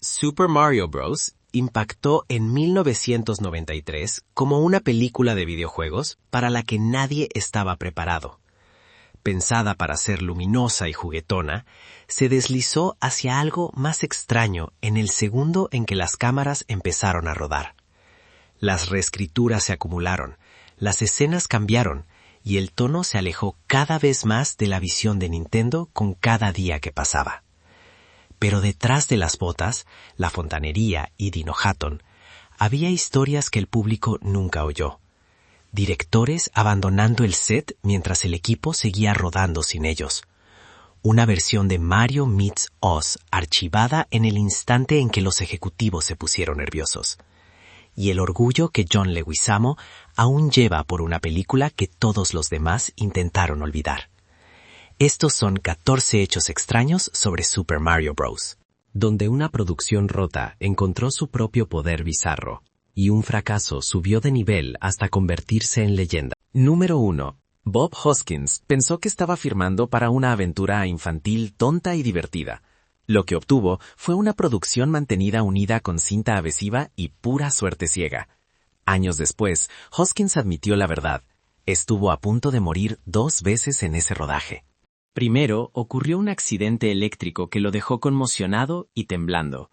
Super Mario Bros. Impactó en 1993 como una película de videojuegos para la que nadie estaba preparado. Pensada para ser luminosa y juguetona, se deslizó hacia algo más extraño en el segundo en que las cámaras empezaron a rodar. Las reescrituras se acumularon, las escenas cambiaron y el tono se alejó cada vez más de la visión de Nintendo con cada día que pasaba. Pero detrás de las botas, la fontanería y Dino Hatton, había historias que el público nunca oyó. Directores abandonando el set mientras el equipo seguía rodando sin ellos. Una versión de Mario Meets Oz archivada en el instante en que los ejecutivos se pusieron nerviosos. Y el orgullo que John Leguizamo aún lleva por una película que todos los demás intentaron olvidar. Estos son 14 hechos extraños sobre Super Mario Bros. Donde una producción rota encontró su propio poder bizarro, y un fracaso subió de nivel hasta convertirse en leyenda. Número 1. Bob Hoskins pensó que estaba firmando para una aventura infantil tonta y divertida. Lo que obtuvo fue una producción mantenida unida con cinta adhesiva y pura suerte ciega. Años después, Hoskins admitió la verdad. Estuvo a punto de morir 2 veces en ese rodaje. Primero, ocurrió un accidente eléctrico que lo dejó conmocionado y temblando.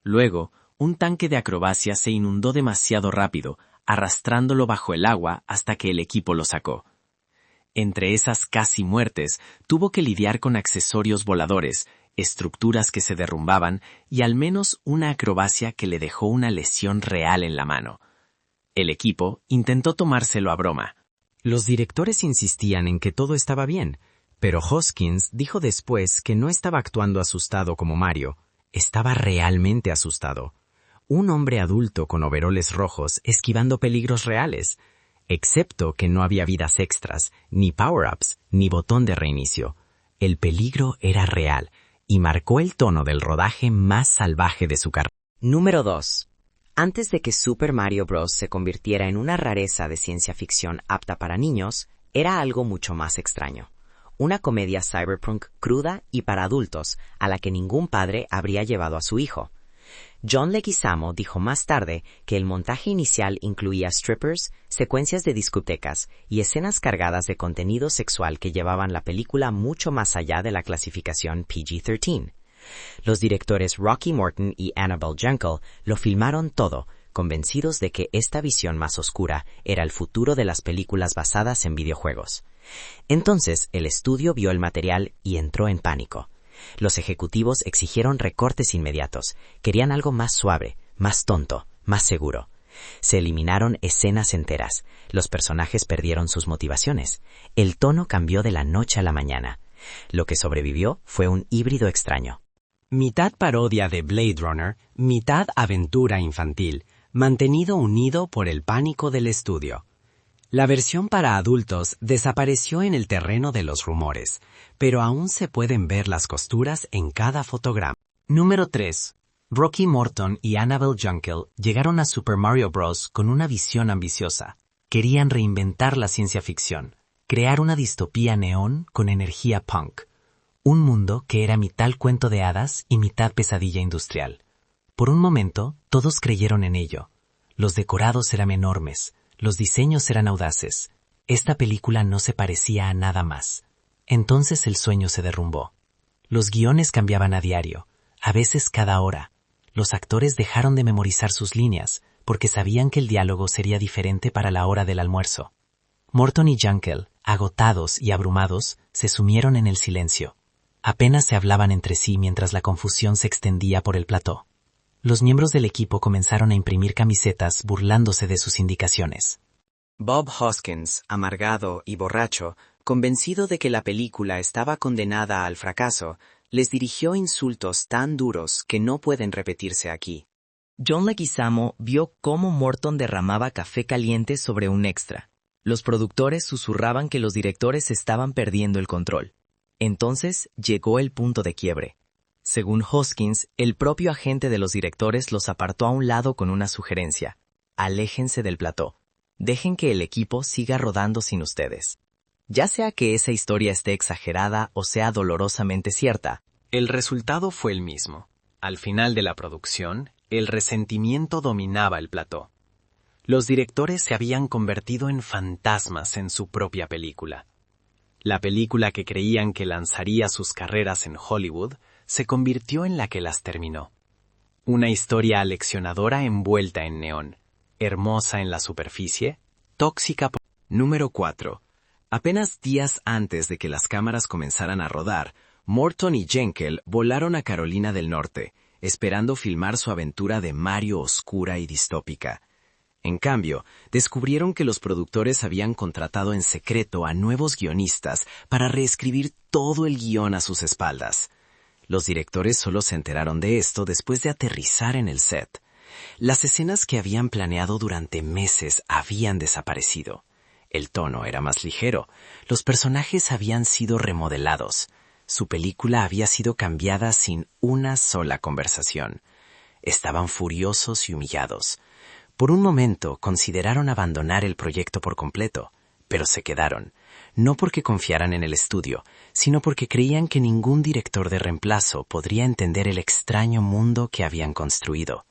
Luego, un tanque de acrobacia se inundó demasiado rápido, arrastrándolo bajo el agua hasta que el equipo lo sacó. Entre esas casi muertes, tuvo que lidiar con accesorios voladores, estructuras que se derrumbaban y al menos una acrobacia que le dejó una lesión real en la mano. El equipo intentó tomárselo a broma. Los directores insistían en que todo estaba bien, pero Hoskins dijo después que no estaba actuando asustado como Mario, estaba realmente asustado. Un hombre adulto con overoles rojos esquivando peligros reales, excepto que no había vidas extras, ni power-ups, ni botón de reinicio. El peligro era real y marcó el tono del rodaje más salvaje de su carrera. Número 2. Antes de que Super Mario Bros. Se convirtiera en una rareza de ciencia ficción apta para niños, era algo mucho más extraño. Una comedia cyberpunk cruda y para adultos, a la que ningún padre habría llevado a su hijo. John Leguizamo dijo más tarde que el montaje inicial incluía strippers, secuencias de discotecas y escenas cargadas de contenido sexual que llevaban la película mucho más allá de la clasificación PG-13. Los directores Rocky Morton y Annabelle Jankel lo filmaron todo, convencidos de que esta visión más oscura era el futuro de las películas basadas en videojuegos. Entonces, el estudio vio el material y entró en pánico. Los ejecutivos exigieron recortes inmediatos, querían algo más suave, más tonto, más seguro. Se eliminaron escenas enteras, los personajes perdieron sus motivaciones, el tono cambió de la noche a la mañana. Lo que sobrevivió fue un híbrido extraño. Mitad parodia de Blade Runner, mitad aventura infantil, mantenido unido por el pánico del estudio. La versión para adultos desapareció en el terreno de los rumores, pero aún se pueden ver las costuras en cada fotograma. Número 3. Rocky Morton y Annabelle Jankel llegaron a Super Mario Bros. Con una visión ambiciosa. Querían reinventar la ciencia ficción, crear una distopía neón con energía punk. Un mundo que era mitad cuento de hadas y mitad pesadilla industrial. Por un momento, todos creyeron en ello. Los decorados eran enormes. Los diseños eran audaces. Esta película no se parecía a nada más. Entonces el sueño se derrumbó. Los guiones cambiaban a diario, a veces cada hora. Los actores dejaron de memorizar sus líneas, porque sabían que el diálogo sería diferente para la hora del almuerzo. Morton y Jankel, agotados y abrumados, se sumieron en el silencio. Apenas se hablaban entre sí mientras la confusión se extendía por el plató. Los miembros del equipo comenzaron a imprimir camisetas burlándose de sus indicaciones. Bob Hoskins, amargado y borracho, convencido de que la película estaba condenada al fracaso, les dirigió insultos tan duros que no pueden repetirse aquí. John Leguizamo vio cómo Morton derramaba café caliente sobre un extra. Los productores susurraban que los directores estaban perdiendo el control. Entonces llegó el punto de quiebre. Según Hoskins, el propio agente de los directores los apartó a un lado con una sugerencia. Aléjense del plató. Dejen que el equipo siga rodando sin ustedes. Ya sea que esa historia esté exagerada o sea dolorosamente cierta, el resultado fue el mismo. Al final de la producción, el resentimiento dominaba el plató. Los directores se habían convertido en fantasmas en su propia película. La película que creían que lanzaría sus carreras en Hollywood se convirtió en la que las terminó. Una historia aleccionadora envuelta en neón, hermosa en la superficie, tóxica por... Número 4. Apenas días antes de que las cámaras comenzaran a rodar, Morton y Jenkel volaron a Carolina del Norte, esperando filmar su aventura de Mario oscura y distópica. En cambio, descubrieron que los productores habían contratado en secreto a nuevos guionistas para reescribir todo el guión a sus espaldas. Los directores solo se enteraron de esto después de aterrizar en el set. Las escenas que habían planeado durante meses habían desaparecido. El tono era más ligero, los personajes habían sido remodelados. Su película había sido cambiada sin una sola conversación. Estaban furiosos y humillados. Por un momento consideraron abandonar el proyecto por completo, pero se quedaron, no porque confiaran en el estudio, sino porque creían que ningún director de reemplazo podría entender el extraño mundo que habían construido.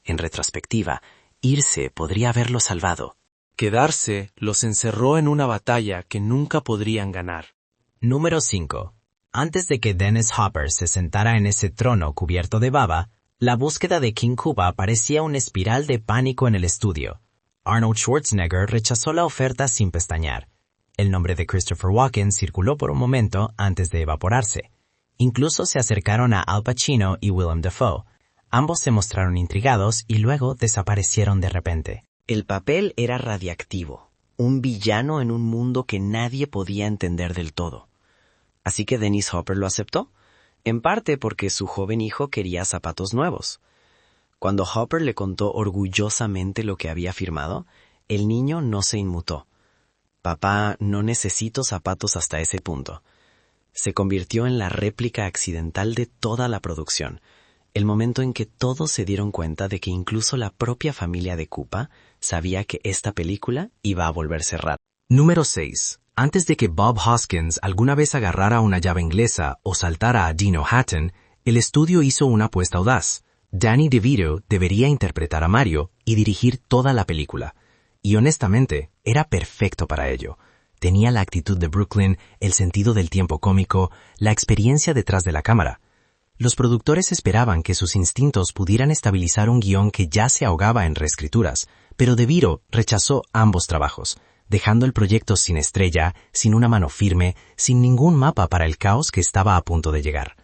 En retrospectiva, irse podría haberlo salvado. Quedarse los encerró en una batalla que nunca podrían ganar. Número 5. Antes de que Dennis Hopper se sentara en ese trono cubierto de baba, la búsqueda de King Koopa parecía una espiral de pánico en el estudio. Arnold Schwarzenegger rechazó la oferta sin pestañear. El nombre de Christopher Walken circuló por un momento antes de evaporarse. Incluso se acercaron a Al Pacino y Willem Dafoe. Ambos se mostraron intrigados y luego desaparecieron de repente. El papel era radiactivo, un villano en un mundo que nadie podía entender del todo. Así que Dennis Hopper lo aceptó, en parte porque su joven hijo quería zapatos nuevos. Cuando Hopper le contó orgullosamente lo que había firmado, el niño no se inmutó. «Papá, no necesito zapatos hasta ese punto». Se convirtió en la réplica accidental de toda la producción, el momento en que todos se dieron cuenta de que incluso la propia familia de Koopa sabía que esta película iba a volverse rara. Número 6. Antes de que Bob Hoskins alguna vez agarrara una llave inglesa o saltara a Dino Hatton, el estudio hizo una apuesta audaz. Danny DeVito debería interpretar a Mario y dirigir toda la película. Y honestamente, era perfecto para ello. Tenía la actitud de Brooklyn, el sentido del tiempo cómico, la experiencia detrás de la cámara. Los productores esperaban que sus instintos pudieran estabilizar un guión que ya se ahogaba en reescrituras, pero DeVito rechazó ambos trabajos, dejando el proyecto sin estrella, sin una mano firme, sin ningún mapa para el caos que estaba a punto de llegar.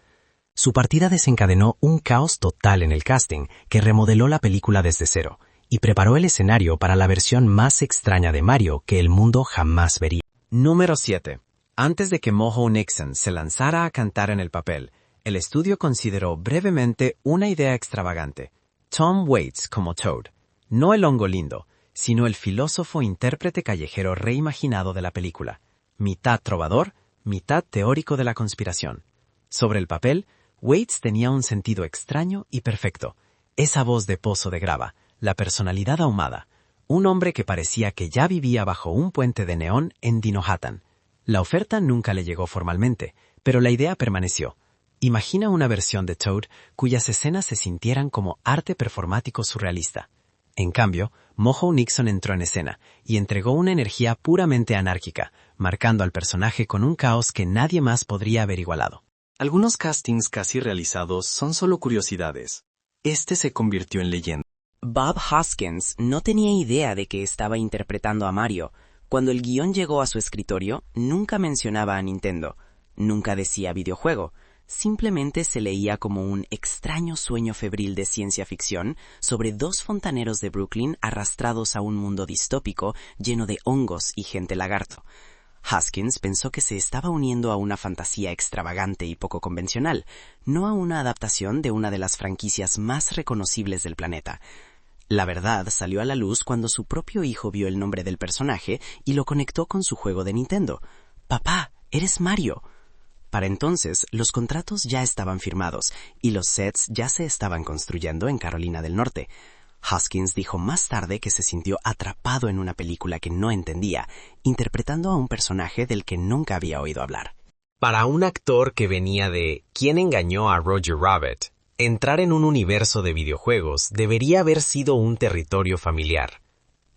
Su partida desencadenó un caos total en el casting, que remodeló la película desde cero, y preparó el escenario para la versión más extraña de Mario que el mundo jamás vería. Número 7. Antes de que Mojo Nixon se lanzara a cantar en el papel, el estudio consideró brevemente una idea extravagante. Tom Waits como Toad, no el hongo lindo, sino el filósofo intérprete callejero reimaginado de la película, mitad trovador, mitad teórico de la conspiración. Sobre el papel, Waits tenía un sentido extraño y perfecto, esa voz de pozo de grava, la personalidad ahumada, un hombre que parecía que ya vivía bajo un puente de neón en Dinohattan. La oferta nunca le llegó formalmente, pero la idea permaneció. Imagina una versión de Toad cuyas escenas se sintieran como arte performático surrealista. En cambio, Mojo Nixon entró en escena y entregó una energía puramente anárquica, marcando al personaje con un caos que nadie más podría haber igualado. Algunos castings casi realizados son solo curiosidades. Este se convirtió en leyenda. Bob Hoskins no tenía idea de que estaba interpretando a Mario. Cuando el guión llegó a su escritorio, nunca mencionaba a Nintendo, nunca decía videojuego. Simplemente se leía como un extraño sueño febril de ciencia ficción sobre dos fontaneros de Brooklyn arrastrados a un mundo distópico lleno de hongos y gente lagarto. Hoskins pensó que se estaba uniendo a una fantasía extravagante y poco convencional, no a una adaptación de una de las franquicias más reconocibles del planeta. La verdad salió a la luz cuando su propio hijo vio el nombre del personaje y lo conectó con su juego de Nintendo. «Papá, eres Mario». Para entonces, los contratos ya estaban firmados y los sets ya se estaban construyendo en Carolina del Norte. Hoskins dijo más tarde que se sintió atrapado en una película que no entendía, interpretando a un personaje del que nunca había oído hablar. Para un actor que venía de ¿Quién engañó a Roger Rabbit?, entrar en un universo de videojuegos debería haber sido un territorio familiar.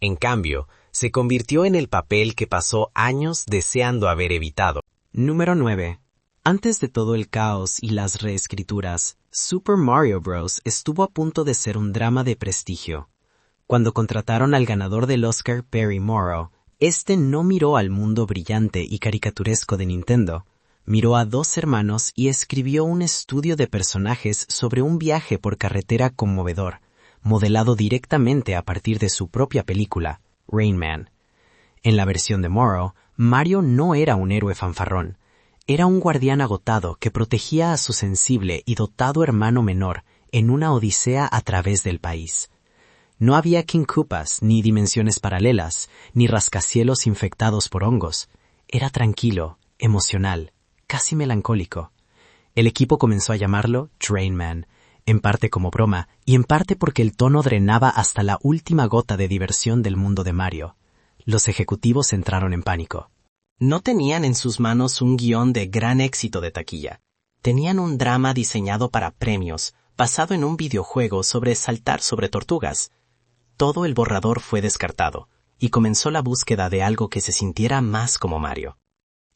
En cambio, se convirtió en el papel que pasó años deseando haber evitado. Número 9. Antes de todo el caos y las reescrituras, Super Mario Bros. Estuvo a punto de ser un drama de prestigio. Cuando contrataron al ganador del Oscar, Perry Morrow, este no miró al mundo brillante y caricaturesco de Nintendo. Miró a dos hermanos y escribió un estudio de personajes sobre un viaje por carretera conmovedor, modelado directamente a partir de su propia película, Rain Man. En la versión de Morrow, Mario no era un héroe fanfarrón. Era un guardián agotado que protegía a su sensible y dotado hermano menor en una odisea a través del país. No había King Koopas, ni dimensiones paralelas, ni rascacielos infectados por hongos. Era tranquilo, emocional, casi melancólico. El equipo comenzó a llamarlo Drain Man, en parte como broma, y en parte porque el tono drenaba hasta la última gota de diversión del mundo de Mario. Los ejecutivos entraron en pánico. No tenían en sus manos un guión de gran éxito de taquilla. Tenían un drama diseñado para premios, basado en un videojuego sobre saltar sobre tortugas. Todo el borrador fue descartado, y comenzó la búsqueda de algo que se sintiera más como Mario.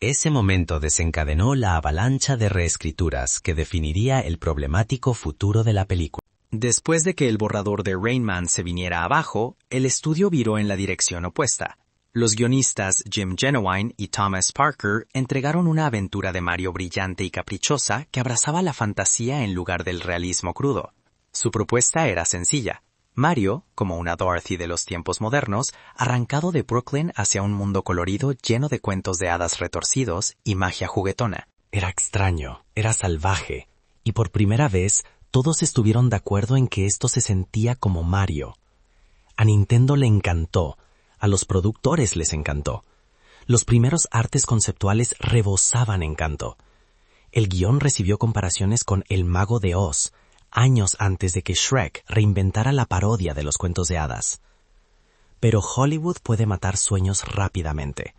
Ese momento desencadenó la avalancha de reescrituras que definiría el problemático futuro de la película. Después de que el borrador de Rain Man se viniera abajo, el estudio viró en la dirección opuesta. Los guionistas Jim Genuine y Thomas Parker entregaron una aventura de Mario brillante y caprichosa que abrazaba la fantasía en lugar del realismo crudo. Su propuesta era sencilla. Mario, como una Dorothy de los tiempos modernos, arrancado de Brooklyn hacia un mundo colorido lleno de cuentos de hadas retorcidos y magia juguetona. Era extraño, era salvaje, y por primera vez todos estuvieron de acuerdo en que esto se sentía como Mario. A Nintendo le encantó, a los productores les encantó. Los primeros artes conceptuales rebosaban encanto. El guión recibió comparaciones con El Mago de Oz, años antes de que Shrek reinventara la parodia de los cuentos de hadas. Pero Hollywood puede matar sueños rápidamente.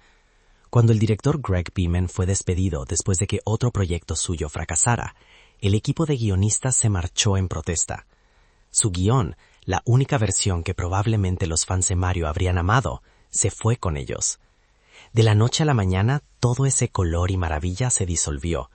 Cuando el director Greg Beeman fue despedido después de que otro proyecto suyo fracasara, el equipo de guionistas se marchó en protesta. Su guión, la única versión que probablemente los fans de Mario habrían amado, se fue con ellos. De la noche a la mañana, todo ese color y maravilla se disolvió,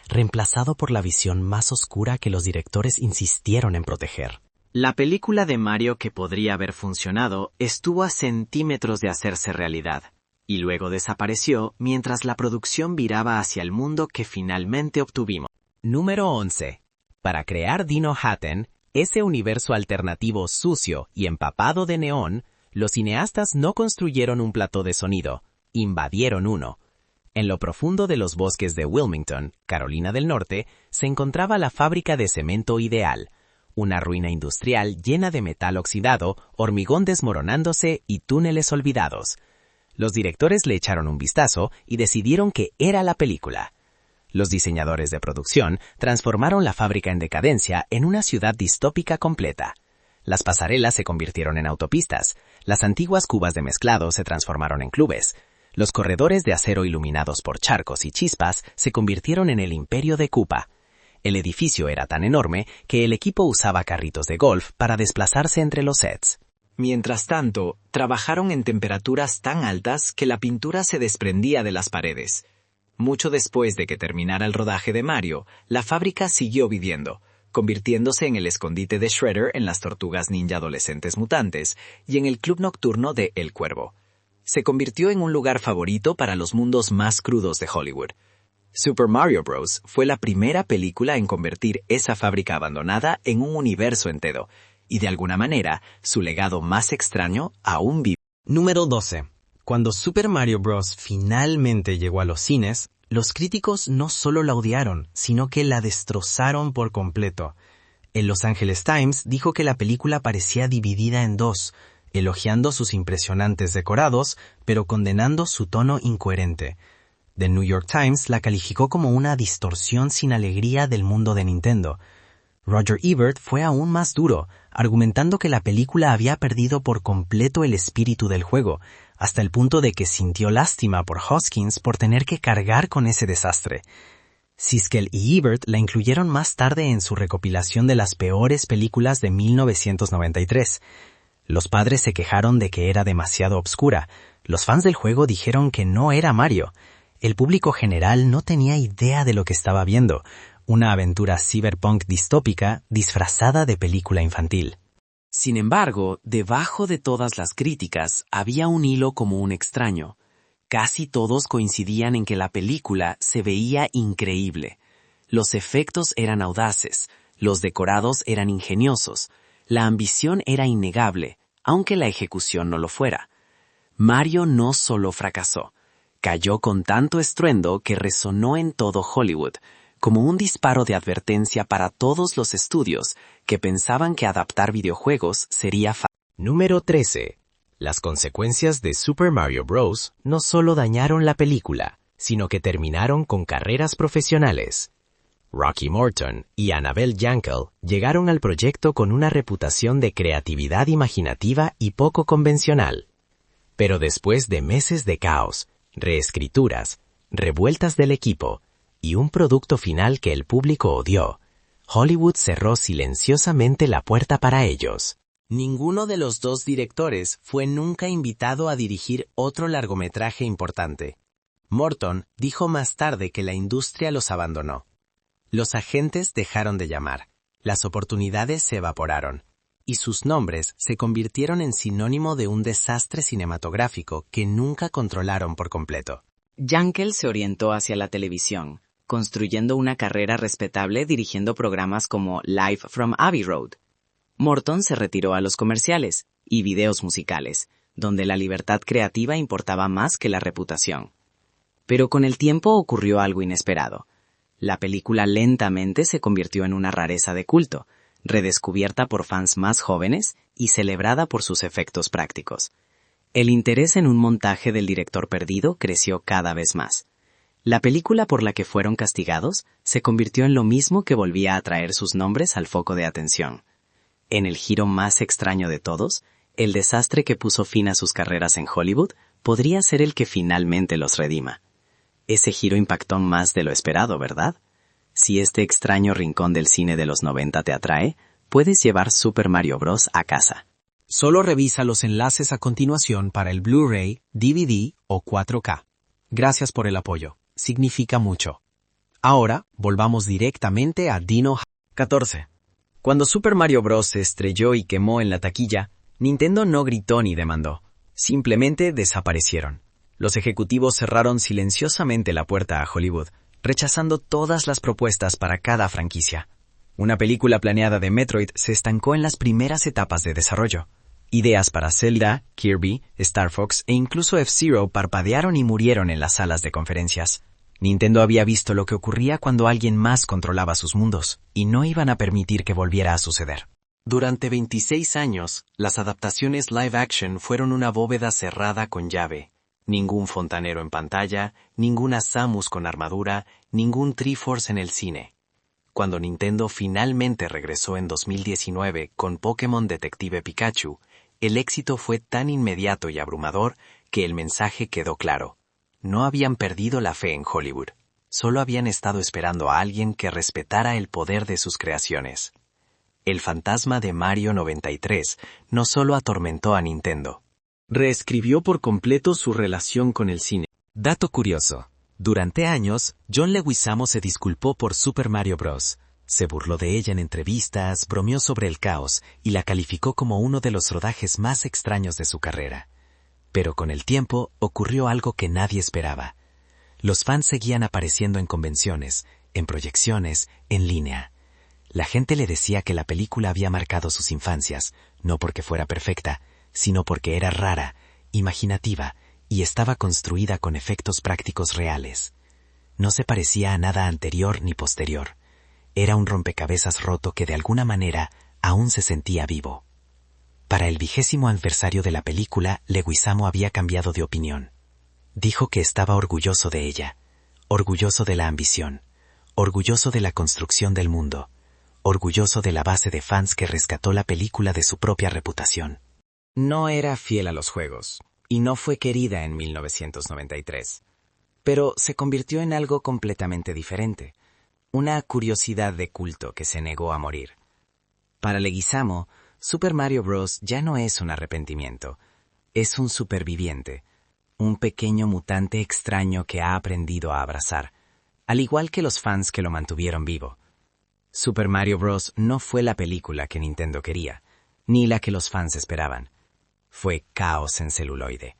reemplazado por la visión más oscura que los directores insistieron en proteger. La película de Mario que podría haber funcionado estuvo a centímetros de hacerse realidad, y luego desapareció mientras la producción viraba hacia el mundo que finalmente obtuvimos. Número 11. Para crear Dino Hatten, ese universo alternativo sucio y empapado de neón, los cineastas no construyeron un plató de sonido, invadieron uno. En lo profundo de los bosques de Wilmington, Carolina del Norte, se encontraba la fábrica de cemento Ideal, una ruina industrial llena de metal oxidado, hormigón desmoronándose y túneles olvidados. Los directores le echaron un vistazo y decidieron que era la película. Los diseñadores de producción transformaron la fábrica en decadencia en una ciudad distópica completa. Las pasarelas se convirtieron en autopistas, las antiguas cubas de mezclado se transformaron en clubes, los corredores de acero iluminados por charcos y chispas se convirtieron en el imperio de Koopa. El edificio era tan enorme que el equipo usaba carritos de golf para desplazarse entre los sets. Mientras tanto, trabajaron en temperaturas tan altas que la pintura se desprendía de las paredes. Mucho después de que terminara el rodaje de Mario, la fábrica siguió viviendo, convirtiéndose en el escondite de Shredder en las Tortugas Ninja Adolescentes Mutantes y en el club nocturno de El Cuervo. Se convirtió en un lugar favorito para los mundos más crudos de Hollywood. Super Mario Bros. Fue la primera película en convertir esa fábrica abandonada en un universo entero, y de alguna manera, su legado más extraño aún vive. Número 12. Cuando Super Mario Bros. Finalmente llegó a los cines, los críticos no solo la odiaron, sino que la destrozaron por completo. El Los Angeles Times dijo que la película parecía dividida en dos, elogiando sus impresionantes decorados, pero condenando su tono incoherente. The New York Times la calificó como una distorsión sin alegría del mundo de Nintendo. Roger Ebert fue aún más duro, argumentando que la película había perdido por completo el espíritu del juego, hasta el punto de que sintió lástima por Hoskins por tener que cargar con ese desastre. Siskel y Ebert la incluyeron más tarde en su recopilación de las peores películas de 1993. Los padres se quejaron de que era demasiado obscura. Los fans del juego dijeron que no era Mario. El público general no tenía idea de lo que estaba viendo. Una aventura cyberpunk distópica disfrazada de película infantil. Sin embargo, debajo de todas las críticas había un hilo común extraño. Casi todos coincidían en que la película se veía increíble. Los efectos eran audaces, los decorados eran ingeniosos, la ambición era innegable, aunque la ejecución no lo fuera. Mario no solo fracasó, cayó con tanto estruendo que resonó en todo Hollywood, como un disparo de advertencia para todos los estudios que pensaban que adaptar videojuegos sería fácil. Número 13. Las consecuencias de Super Mario Bros. No solo dañaron la película, sino que terminaron con carreras profesionales. Rocky Morton y Annabelle Jankel llegaron al proyecto con una reputación de creatividad imaginativa y poco convencional. Pero después de meses de caos, reescrituras, revueltas del equipo y un producto final que el público odió, Hollywood cerró silenciosamente la puerta para ellos. Ninguno de los dos directores fue nunca invitado a dirigir otro largometraje importante. Morton dijo más tarde que la industria los abandonó. Los agentes dejaron de llamar, las oportunidades se evaporaron, y sus nombres se convirtieron en sinónimo de un desastre cinematográfico que nunca controlaron por completo. Jankel se orientó hacia la televisión, construyendo una carrera respetable dirigiendo programas como Live from Abbey Road. Morton se retiró a los comerciales y videos musicales, donde la libertad creativa importaba más que la reputación. Pero con el tiempo ocurrió algo inesperado. La película lentamente se convirtió en una rareza de culto, redescubierta por fans más jóvenes y celebrada por sus efectos prácticos. El interés en un montaje del director perdido creció cada vez más. La película por la que fueron castigados se convirtió en lo mismo que volvía a traer sus nombres al foco de atención. En el giro más extraño de todos, el desastre que puso fin a sus carreras en Hollywood podría ser el que finalmente los redima. Ese giro impactó más de lo esperado, ¿verdad? Si este extraño rincón del cine de los 90 te atrae, puedes llevar Super Mario Bros. A casa. Solo revisa los enlaces a continuación para el Blu-ray, DVD o 4K. Gracias por el apoyo. Significa mucho. Ahora, volvamos directamente a Dino. 14. Cuando Super Mario Bros. Se estrelló y quemó en la taquilla, Nintendo no gritó ni demandó. Simplemente desaparecieron. Los ejecutivos cerraron silenciosamente la puerta a Hollywood, rechazando todas las propuestas para cada franquicia. Una película planeada de Metroid se estancó en las primeras etapas de desarrollo. Ideas para Zelda, Kirby, Star Fox e incluso F-Zero parpadearon y murieron en las salas de conferencias. Nintendo había visto lo que ocurría cuando alguien más controlaba sus mundos, y no iban a permitir que volviera a suceder. Durante 26 años, las adaptaciones live action fueron una bóveda cerrada con llave. Ningún fontanero en pantalla, ninguna Samus con armadura, ningún Triforce en el cine. Cuando Nintendo finalmente regresó en 2019 con Pokémon Detective Pikachu, el éxito fue tan inmediato y abrumador que el mensaje quedó claro. No habían perdido la fe en Hollywood, solo habían estado esperando a alguien que respetara el poder de sus creaciones. El fantasma de Mario 93 no solo atormentó a Nintendo, reescribió por completo su relación con el cine. Dato curioso. Durante años, John Leguizamo se disculpó por Super Mario Bros. Se burló de ella en entrevistas, bromeó sobre el caos y la calificó como uno de los rodajes más extraños de su carrera. Pero con el tiempo ocurrió algo que nadie esperaba. Los fans seguían apareciendo en convenciones, en proyecciones, en línea. La gente le decía que la película había marcado sus infancias, no porque fuera perfecta, sino porque era rara, imaginativa y estaba construida con efectos prácticos reales. No se parecía a nada anterior ni posterior. Era un rompecabezas roto que de alguna manera aún se sentía vivo. Para el 20º aniversario de la película, Leguizamo había cambiado de opinión. Dijo que estaba orgulloso de ella, orgulloso de la ambición, orgulloso de la construcción del mundo, orgulloso de la base de fans que rescató la película de su propia reputación. No era fiel a los juegos, y no fue querida en 1993. Pero se convirtió en algo completamente diferente. Una curiosidad de culto que se negó a morir. Para Leguizamo, Super Mario Bros. Ya no es un arrepentimiento, es un superviviente, un pequeño mutante extraño que ha aprendido a abrazar, al igual que los fans que lo mantuvieron vivo. Super Mario Bros. No fue la película que Nintendo quería, ni la que los fans esperaban. Fue caos en celuloide,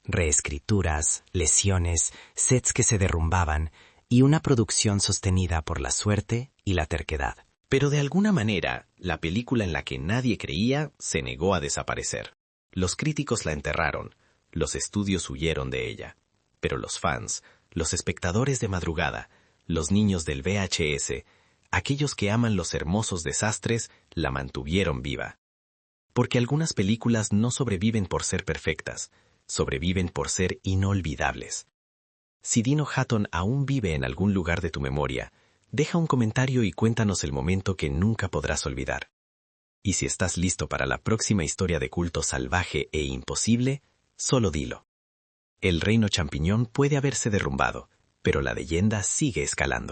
reescrituras, lesiones, sets que se derrumbaban y una producción sostenida por la suerte y la terquedad. Pero de alguna manera, la película en la que nadie creía se negó a desaparecer. Los críticos la enterraron, los estudios huyeron de ella. Pero los fans, los espectadores de madrugada, los niños del VHS, aquellos que aman los hermosos desastres, la mantuvieron viva. Porque algunas películas no sobreviven por ser perfectas, sobreviven por ser inolvidables. Si Dino Hatton aún vive en algún lugar de tu memoria, deja un comentario y cuéntanos el momento que nunca podrás olvidar. Y si estás listo para la próxima historia de culto salvaje e imposible, solo dilo. El reino champiñón puede haberse derrumbado, pero la leyenda sigue escalando.